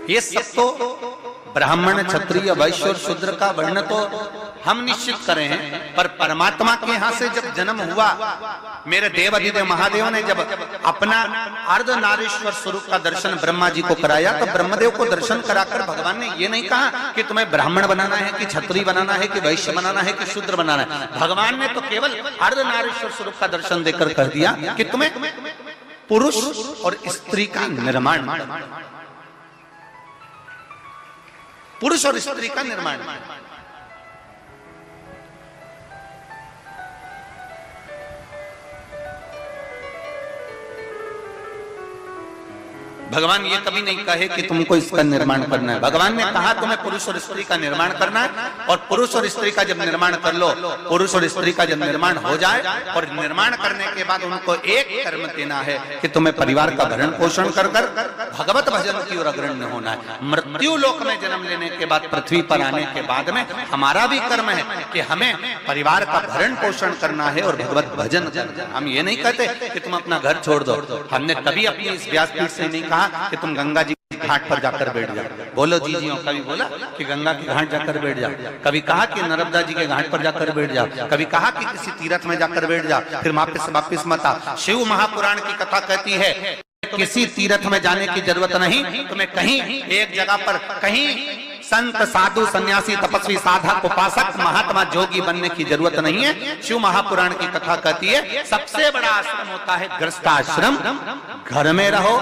ये सब तो ब्राह्मण, क्षत्रिय, वैश्य और शूद्र का वर्ण तो हम निश्चित करें हैं, पर परमात्मा के यहां से जब जन्म हुआ, मेरे देव अधिदेव महादेव ने जब अपना अर्धनारीश्वर स्वरूप का दर्शन ब्रह्मा जी को कराया, तो ब्रह्मदेव को दर्शन कराकर भगवान ने ये नहीं कहा कि तुम्हें ब्राह्मण बनाना है, कि क्षत्रिय बनाना है, कि वैश्य बनाना है, कि शूद्र बनाना है। भगवान ने तो केवल अर्धनारीश्वर स्वरूप का दर्शन देकर कर दिया कि तुम्हें पुरुष और स्त्री का निर्माण, पुरुष और स्त्री का निर्माण। भगवान ये कभी नहीं कहे कि तुमको इसका निर्माण करना है। भगवान ने कहा तुम्हें पुरुष और स्त्री का निर्माण करना है, और पुरुष और स्त्री का जब निर्माण कर लो, पुरुष और स्त्री का जब निर्माण हो जाए, और निर्माण करने के बाद उनको एक कर्म देना है कि तुम्हें परिवार का भरण पोषण कर कर भगवत भजन की ओर अग्रणी होना है। मृत्यु लोक में जन्म लेने के बाद, पृथ्वी पर आने के बाद में हमारा भी कर्म है कि हमें परिवार का भरण पोषण करना है और भगवत भजन करना है। हम ये नहीं कहते कि तुम अपना घर छोड़ दो। हमने कभी अपनी इस व्यासपीठ से नहीं कहा कि तुम गंगा जी के घाट पर जाकर बैठ जाओ। बोलो जी जी, कभी बोला कि गंगा के घाट जाकर बैठ जाओ, कभी कहा कि नर्मदा जी के घाट पर जाकर बैठ जाओ, कभी कहा कि किसी तीर्थ में जाकर बैठ जाओ, फिर वापिस मत आ। शिव महापुराण की कथा कहती है किसी तीर्थ में जाने की जरूरत नहीं, तुम्हें कहीं एक जगह पर कहीं संत, साधु, सन्यासी, तपस्वी, साधक, उपासक, महात्मा, जोगी बनने की जरूरत नहीं है। शिव महापुराण की कथा कहती है सबसे बड़ा आश्रम होता है गृहस्थाश्रम। घर में रहो,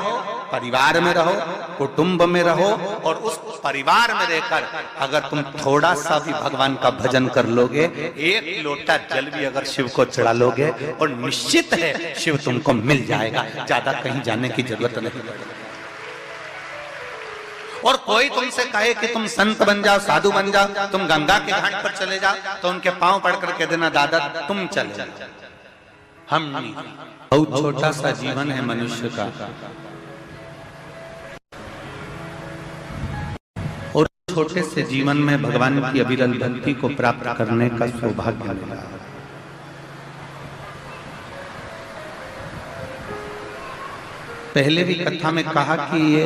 परिवार में रहो, कुटुंब में रहो, और उस परिवार में रहकर अगर तुम थोड़ा सा भी भगवान का भजन कर लोगे, एक लोटा जल भी अगर शिव को चढ़ा लोगे, और निश्चित है शिव तुमको मिल जाएगा, ज्यादा कहीं जाने की जरूरत नहीं। और कोई तुमसे कहे कि तुम संत बन जाओ, साधु बन जाओ, तुम गंगा के घाट पर चले जाओ, तो उनके पांव पड़कर कह देना दादा तुम चले जाओ, हम नहीं। बहुत छोटा सा जीवन है मनुष्य का, और छोटे से जीवन में भगवान की अविरल भक्ति को प्राप्त करने का सौभाग्य मिला। पहले भी कथा में कहा कि ये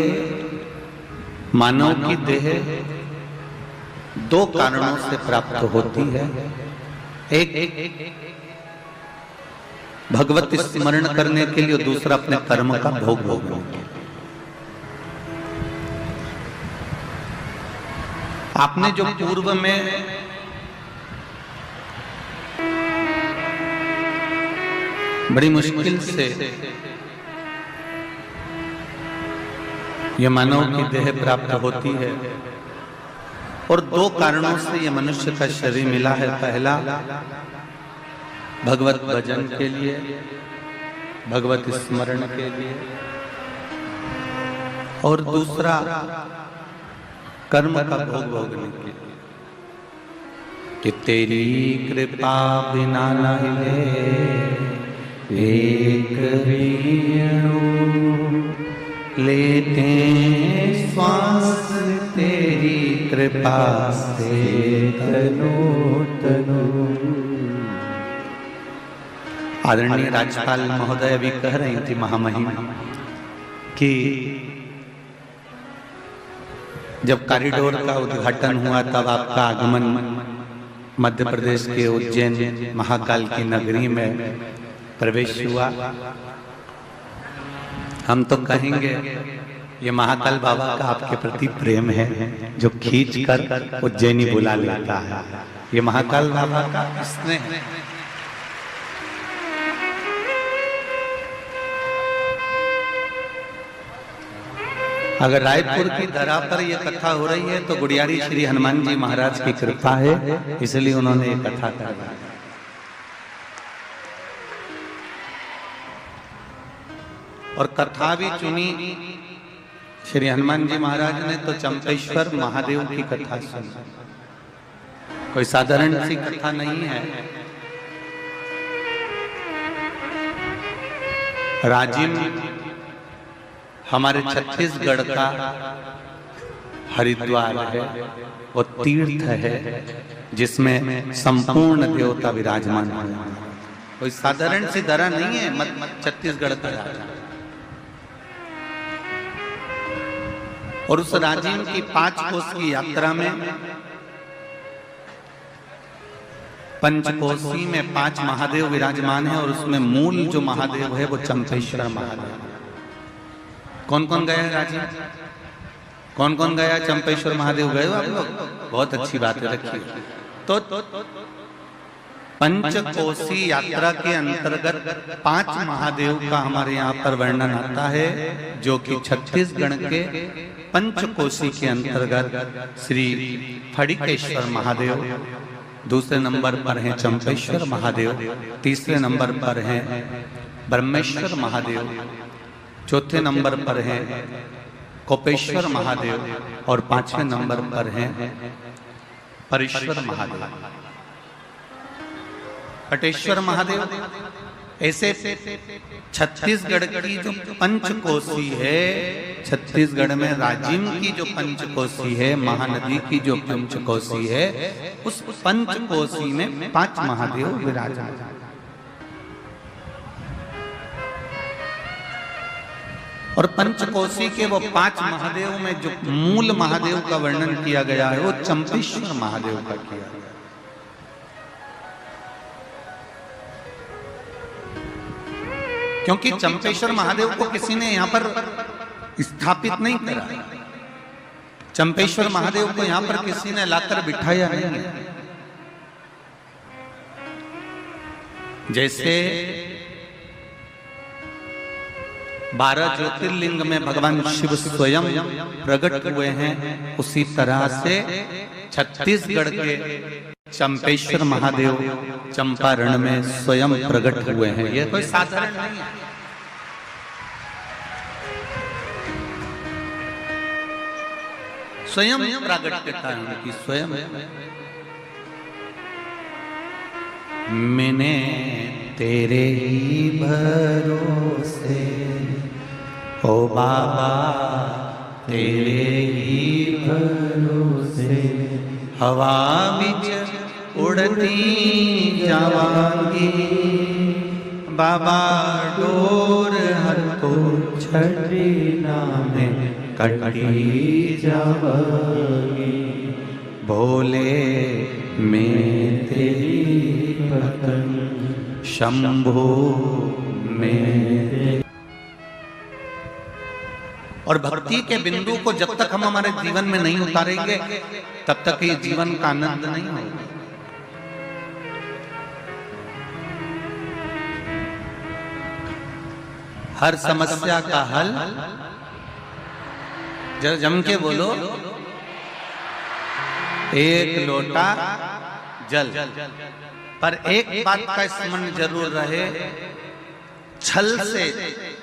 मानव की देह दो कारणों से प्राप्त होती है। एक भगवत स्मरण करने के लिए, दूसरा अपने कर्म का भोग भोगने के लिए। आपने जो पूर्व में बड़ी मुश्किल से यह मानव की देह प्राप्त होती है, और दो कारणों से यह मनुष्य का शरीर मिला है। पहला भगवत भजन के लिए, भगवत स्मरण के लिए, और दूसरा कर्म का भोग भोगने के लिए। कि तेरी कृपा बिना नहीं एक रेणु लेते श्वास, तेरी कृपा से तनु तनु। आदरणीय राज्यपाल महोदय भी कह रही थी महामहिम कि जब कॉरिडोर का उद्घाटन हुआ तब आपका आगमन मध्य प्रदेश के उज्जैन महाकाल की नगरी में प्रवेश हुआ। हम तो कहेंगे ये महाकाल बाबा का आपके प्रति प्रेम है जो खींच कर उज्जैनी बुला लेता है। ये महाकाल बाबा का स्नेह है। अगर रायपुर की धरा पर यह कथा हो रही है तो गुड़ियारी श्री हनुमान जी महाराज की कृपा है, इसलिए उन्होंने ये कथा करवाई। और कथा भी चुनी श्री हनुमान जी महाराज ने तो चंपेश्वर महादेव की कथा सुनी। कोई साधारण सी कथा नहीं है। राजिम हमारे छत्तीसगढ़ का हरिद्वार है, वो तीर्थ है जिसमें संपूर्ण देवता विराजमान है। कोई साधारण सी धरा नहीं है छत्तीसगढ़ का। और उस राजीव की 5 कोस की यात्रा में पंचकोशी में 5 महादेव विराजमान है और उसमें मूल जो महादेव है वो चंपेश्वर महादेव। कौन कौन गया है राजीव? कौन कौन गया चंपेश्वर महादेव? गए हो आप लोग? बहुत अच्छी बात है, रखिए। तो पंचकोशी यात्रा के अंतर्गत 5 महादेव का हमारे यहाँ पर वर्णन आता है, जो कि छत्तीसगढ़ के पंचकोशी के अंतर्गत श्री फड़िकेश्वर महादेव, दूसरे नंबर पर हैं चंपेश्वर महादेव, तीसरे नंबर पर हैं ब्रह्मेश्वर महादेव, चौथे नंबर पर हैं कोपेश्वर महादेव और 5वें नंबर पर हैं परेश्वर महादेव, पटेश्वर महादेव। ऐसे छत्तीसगढ़ की जो पंचकोशी है, छत्तीसगढ़ में राजिम की जो पंचकोशी है, महानदी की जो पंचकोशी है, उस पंचकोशी में 5 महादेव विराजमान। और पंचकोशी के वो 5 महादेव में जो मूल महादेव का वर्णन किया गया है वो चंपेश्वर महादेव का किया गया। क्योंकि चंपेश्वर महादेव को किसी ने यहां पर स्थापित नहीं करा, चंपेश्वर महादेव को यहां पर किसी ने लाकर बिठाया नहीं है। जैसे 12 ज्योतिर्लिंग में भगवान शिव स्वयं प्रकट हुए हैं, उसी तरह से छत्तीसगढ़ के चंपेश्वर महादेव चंपारण में स्वयं प्रकट हुए हैं। यह कोई साधारण नहीं है। स्वयं प्रागट्यता है उनकी, स्वयं। मैंने तेरे ही भरोसे ओ बाबा, तेरे ही भरोसे हवा बिच उड़ती जावांगी, बाबा डोर हर तो छठी नामे कटी जावांगी, भोले में तेरी भक्ति शंभो में। और भक्ति के बिंदु को जब तक हम हमारे जीवन में नहीं उतारेंगे तब तक ये जीवन का आनंद नहीं होगा। हर समस्या का हल, जरा जम के बोलो, एक लोटा जल। पर एक बात का स्मरण जरूर रहे, छल से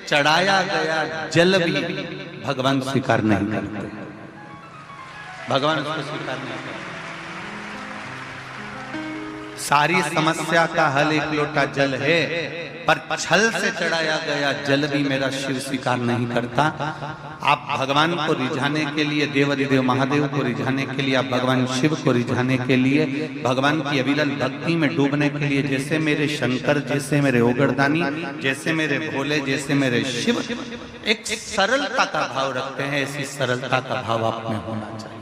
चढ़ाया गया जल भी भगवान स्वीकार नहीं करते, भगवान उसको स्वीकार नहीं करते। सारी समस्या का हल एक लोटा जल है, पर छल से चढ़ाया गया जल भी मेरा शिव स्वीकार नहीं करता। आप भगवान को रिझाने के लिए, देवाधिदेव महादेव को रिझाने के लिए, आप भगवान शिव को रिझाने के लिए, भगवान की अविरल भक्ति में डूबने के लिए, जैसे मेरे शंकर, जैसे मेरे ओगरदानी, जैसे मेरे भोले, जैसे मेरे शिव एक सरलता का भाव रखते हैं, ऐसी सरलता का भाव आप में होना चाहिए।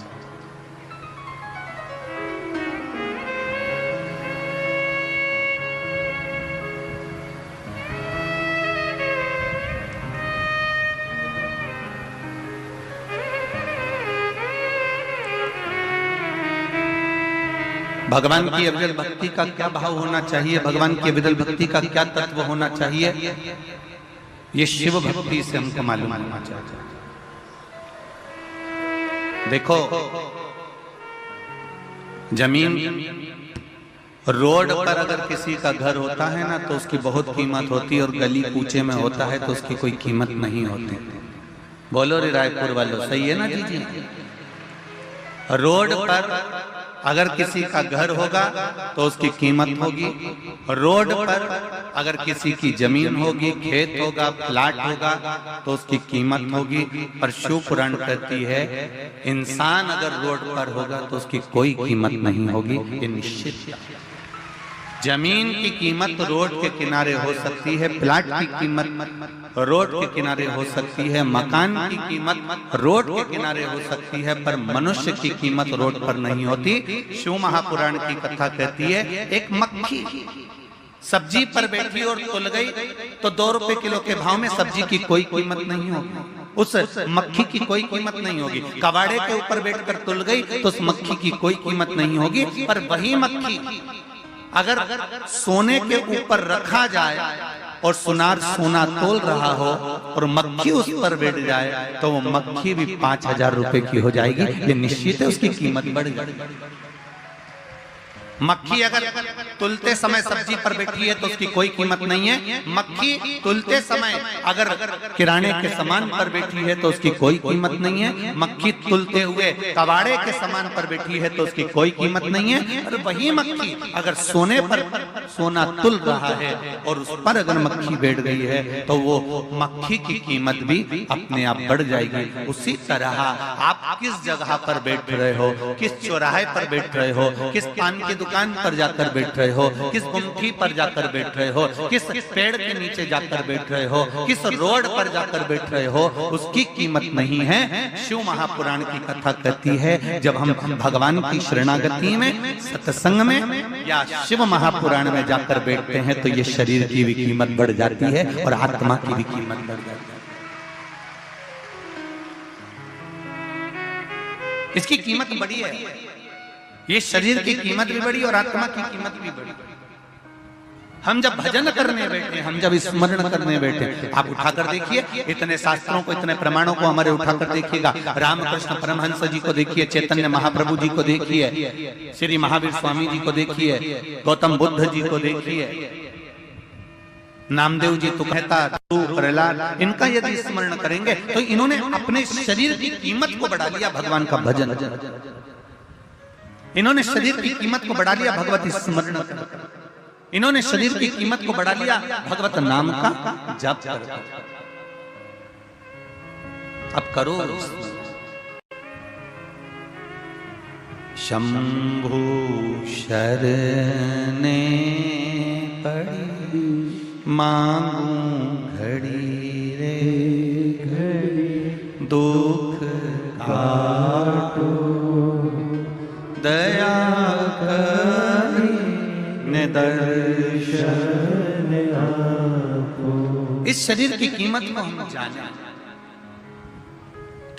भगवान की अविरल भक्ति का क्या भाव होना चाहिए, भगवान की अविरल भक्ति का क्या तत्व होना चाहिए, ये शिव भक्ति से हमको मालूम होना चाहिए। देखो, जमीन रोड पर अगर किसी का घर होता है ना तो उसकी बहुत कीमत होती है, और गली कूचे में होता है तो उसकी कोई कीमत नहीं होती। बोलो रे रायपुर वालों, सही है ना जी? जी, रोड पर अगर किसी का घर होगा तो उसकी कीमत होगी, रोड पर अगर किसी की जमीन होगी, खेत होगा, प्लाट होगा तो उसकी कीमत होगी। पर शिव पुराण कहती है इंसान अगर रोड पर होगा तो उसकी कोई कीमत नहीं होगी, ये निश्चित। जमीन की कीमत रोड के किनारे हो सकती है, प्लाट की कीमत रोड के किनारे हो सकती है, मकान की कीमत रोड के किनारे हो सकती है, पर मनुष्य की कीमत रोड पर नहीं होती। शिव महापुराण की कथा कहती है, एक मक्खी सब्जी पर बैठी और तुल गई तो 2 रुपए किलो के भाव में सब्जी की कोई कीमत नहीं होगी, उस मक्खी की कोई कीमत नहीं होगी। कबाड़े के ऊपर बैठकर तुल गई तो उस मक्खी की कोई कीमत नहीं होगी। पर वही मक्खी अगर सोने के ऊपर रखा जाए और सुनार सोना तोल रहा हो और मक्खी उस पर बैठ जाए तो वो मक्खी भी 5,000 रुपए की हो जाएगी। ये निश्चित है, उसकी कीमत बढ़ जाएगी। मक्खी अगर तुलते समय सब्जी पर बैठी है तो उसकी कोई कीमत नहीं है। मक्खी तुलते समय अगर किराने के सामान पर बैठी है तो उसकी कोई कीमत नहीं है। मक्खी तुलते हुए कबाड़े के सामान पर बैठी है तो उसकी कोई कीमत नहीं है। और वही मक्खी अगर सोने पर सोना तुल रहा है और उस पर अगर मक्खी बैठ गई है तो वो मक्खी की कीमत भी अपने आप बढ़ जाएगी। उसी तरह आप किस जगह पर बैठ रहे हो, किस चौराहे पर बैठ रहे हो, किस पान की दुकान पर जाकर बैठ रहे हो, किस गुमठी पर जाकर बैठ रहे हो, किस पेड़ के नीचे जाकर बैठ रहे हो, किस रोड पर जाकर बैठ रहे हो, उसकी कीमत नहीं है। शिव महापुराण की कथा कहती है, जब हम भगवान की शरणागति में, सत्संग में या शिव महापुराण में जाकर बैठते हैं तो ये शरीर की भी कीमत बढ़ जाती है और आत्मा की भी कीमत बढ़ जाती है। इसकी कीमत बड़ी है, ये शरीर की कीमत भी बड़ी और आत्मा की कीमत भी बड़ी। हम जब भजन करने बैठे, हम जब स्मरण करने बैठे, आप उठाकर देखिए, इतने शास्त्रों को, इतने प्रमाणों को हमारे उठाकर देखिएगा। रामकृष्ण परमहंस जी को देखिए, चैतन्य महाप्रभु जी को देखिए, श्री महावीर स्वामी जी को देखिए, गौतम बुद्ध जी को देखिए, नामदेव जी तो कहता, प्रहलाद, इनका यदि स्मरण करेंगे तो इन्होंने अपने शरीर की कीमत को बढ़ा लिया भगवान का भजन, इन्होंने शरीर की कीमत को बढ़ा लिया भगवती स्मरण, इन्होंने शरीर की कीमत को बढ़ा लिया भगवत नाम का जप कर। अब करो। शंभु शरणे पड़ी मांगू घड़ी रे घड़ी, दुख काटो दया करी दर्शन आपको। इस शरीर की कीमत को हम जाने,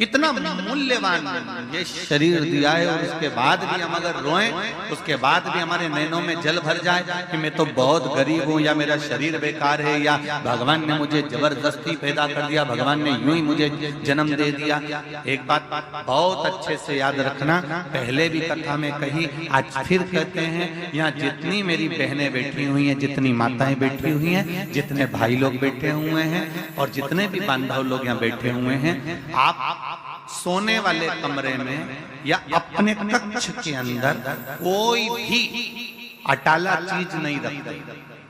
कितना मूल्यवान ये शरीर दिया है। और उसके बाद भी हम अगर रोएं, उसके बाद भी हमारे नैनों में जल भर जाए कि मैं तो बहुत गरीब हूं, या मेरा शरीर बेकार है, या भगवान ने मुझे जबरदस्ती पैदा कर दिया, भगवान ने यूं ही मुझे जन्म दे दिया। एक बात बहुत अच्छे से याद रखना, पहले भी कथा में कही, आज फिर कहते हैं, यहाँ जितनी मेरी बहनें बैठी हुई हैं, जितनी माताएं बैठी हुई हैं, जितने भाई लोग बैठे हुए हैं और जितने भी बांधव लोग यहाँ बैठे हुए हैं, आप सोने वाले कमरे में या अपने कक्ष के अंदर कोई भी अटाला चीज नहीं रखते।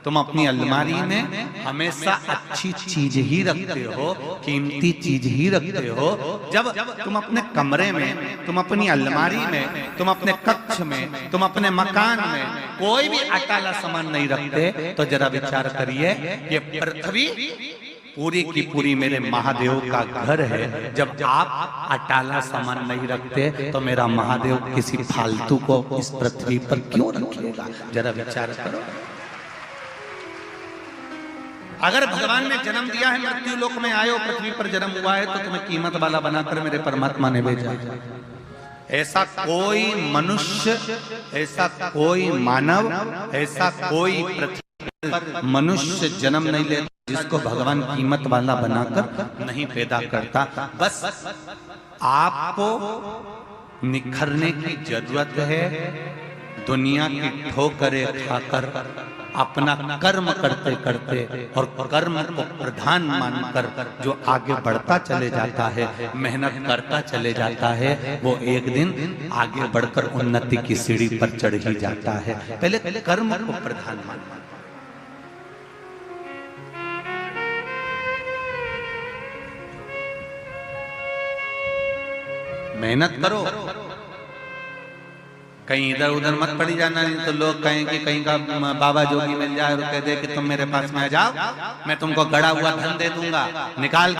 तुम अपनी अलमारी में हमेशा अच्छी चीज ही रखते हो, कीमती चीज ही रखते हो। जब तुम अपने कमरे में, तुम अपनी अलमारी में, तुम अपने कक्ष में, तुम अपने मकान में कोई भी अटाला सामान नहीं रखते तो जरा विचार करिए, ये पृथ्वी पूरी की पूरी मेरे महादेव का घर है। जब आप अटाला सामान नहीं रखते तो मेरा महादेव किसी फालतू को इस पृथ्वी पर क्यों रखेगा? जरा विचार करो। अगर भगवान ने जन्म दिया है, मृत्यु लोक में आए हो, पृथ्वी पर जन्म हुआ है, तो तुम्हें कीमत वाला बनाकर मेरे परमात्मा ने भेजा। ऐसा कोई मनुष्य, ऐसा कोई मानव, ऐसा कोई पृथ्वी पर मनुष्य जन्म नहीं लेता जिसको भगवान कीमत वाला बनाकर नहीं पैदा करता। बस आपको निखरने की जरूरत है। दुनिया की ठोकरें खाकर अपना कर्म करते करते और कर्म को प्रधान मानकर जो आगे बढ़ता चले जाता है, मेहनत करता चले जाता है, वो एक दिन आगे बढ़कर उन्नति की सीढ़ी पर चढ़ ही जाता है। पहले कर्म को प्रधान मानना। मेहनत करो, कहीं इधर उधर मत पड़ी जाना, नहीं तो लोग कहें कि कहीं का बाबा जोगी मिल जाए और कह दे कि तुम मेरे पास में आ जाओ, मैं तुमको गड़ा हुआ धन दे दूंगा, निकाल